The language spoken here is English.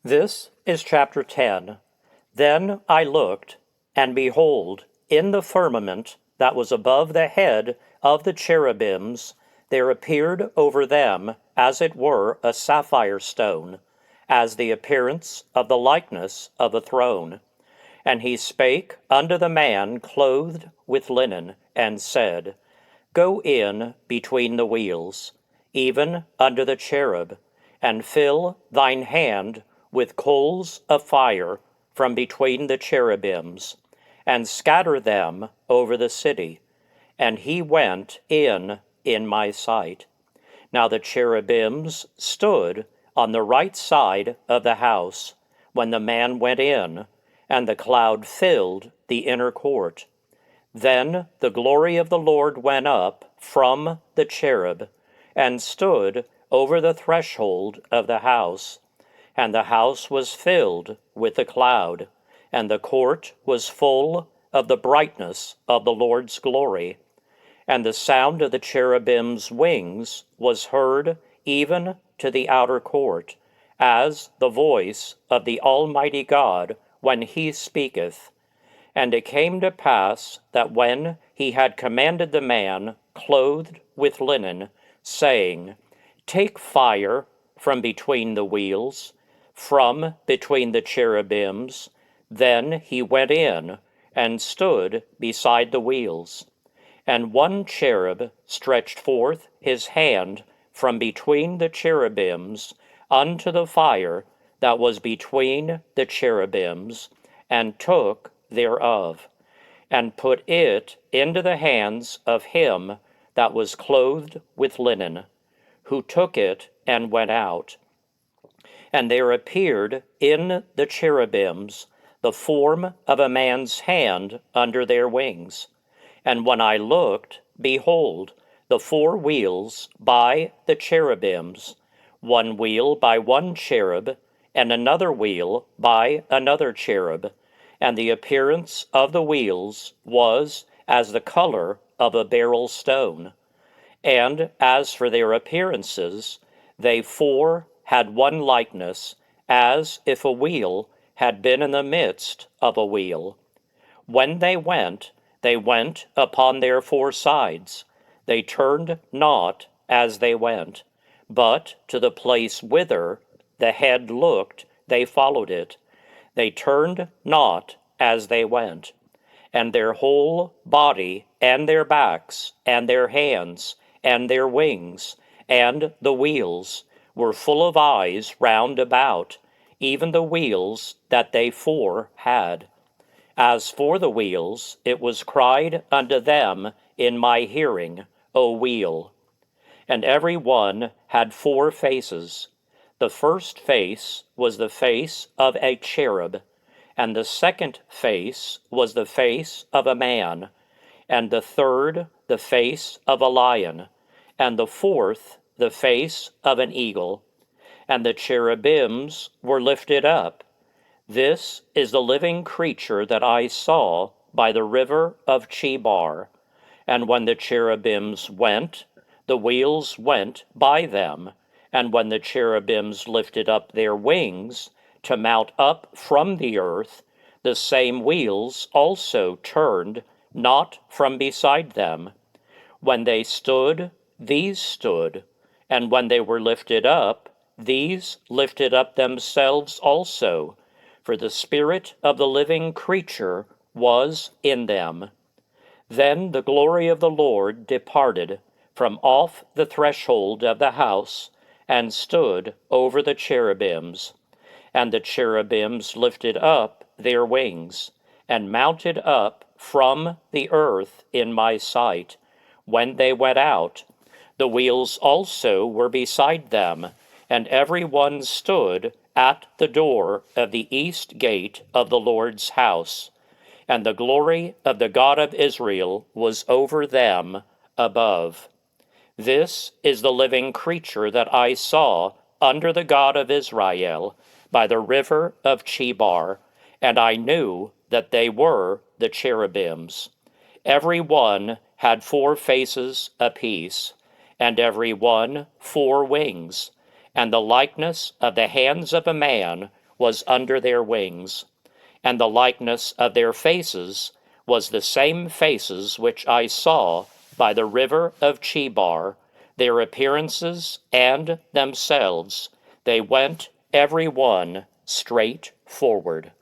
This is chapter 10. Then I looked, and behold, in the firmament that was above the head of the cherubims, there appeared over them, as it were, a sapphire stone, as the appearance of the likeness of a throne. And he spake unto the man clothed with linen, and said, Go in between the wheels, even under the cherub, and fill thine hand with coals of fire from between the cherubims, and scatter them over the city. And he went in my sight. Now the cherubims stood on the right side of the house when the man went in, and the cloud filled the inner court. Then the glory of the Lord went up from the cherub, and stood over the threshold of the house. And the house was filled with the cloud, and the court was full of the brightness of the Lord's glory. And the sound of the cherubim's wings was heard even to the outer court, as the voice of the Almighty God when he speaketh. And it came to pass that when he had commanded the man clothed with linen, saying, Take fire from between the wheels, from between the cherubims, then he went in and stood beside the wheels. And one cherub stretched forth his hand from between the cherubims unto the fire that was between the cherubims, and took thereof, and put it into the hands of him that was clothed with linen, who took it and went out. And there appeared in the cherubims the form of a man's hand under their wings. And when I looked, behold, the four wheels by the cherubims, one wheel by one cherub, and another wheel by another cherub, and the appearance of the wheels was as the color of a beryl stone. And as for their appearances, they four had one likeness, as if a wheel had been in the midst of a wheel. When they went upon their four sides. They turned not as they went, but to the place whither the head looked, they followed it. They turned not as they went. And their whole body, and their backs, and their hands, and their wings, and the wheels, were full of eyes round about, even the wheels that they four had. As for the wheels, it was cried unto them in my hearing, O wheel. And every one had four faces. The first face was the face of a cherub, and the second face was the face of a man, and the third the face of a lion, and the fourth the face of an eagle. And the cherubims were lifted up. This is the living creature that I saw by the river of Chebar. And when the cherubims went, the wheels went by them. And when the cherubims lifted up their wings to mount up from the earth, the same wheels also turned not from beside them. When they stood, these stood, and when they were lifted up, these lifted up themselves also, for the spirit of the living creature was in them. Then the glory of the Lord departed from off the threshold of the house, and stood over the cherubims. And the cherubims lifted up their wings, and mounted up from the earth in my sight. When they went out, the wheels also were beside them, and every one stood at the door of the east gate of the Lord's house. And the glory of the God of Israel was over them above. This is the living creature that I saw under the God of Israel by the river of Chebar, and I knew that they were the cherubims. Every one had four faces apiece, and every one four wings, and the likeness of the hands of a man was under their wings, and the likeness of their faces was the same faces which I saw by the river of Chebar. Their appearances and themselves, they went every one straight forward.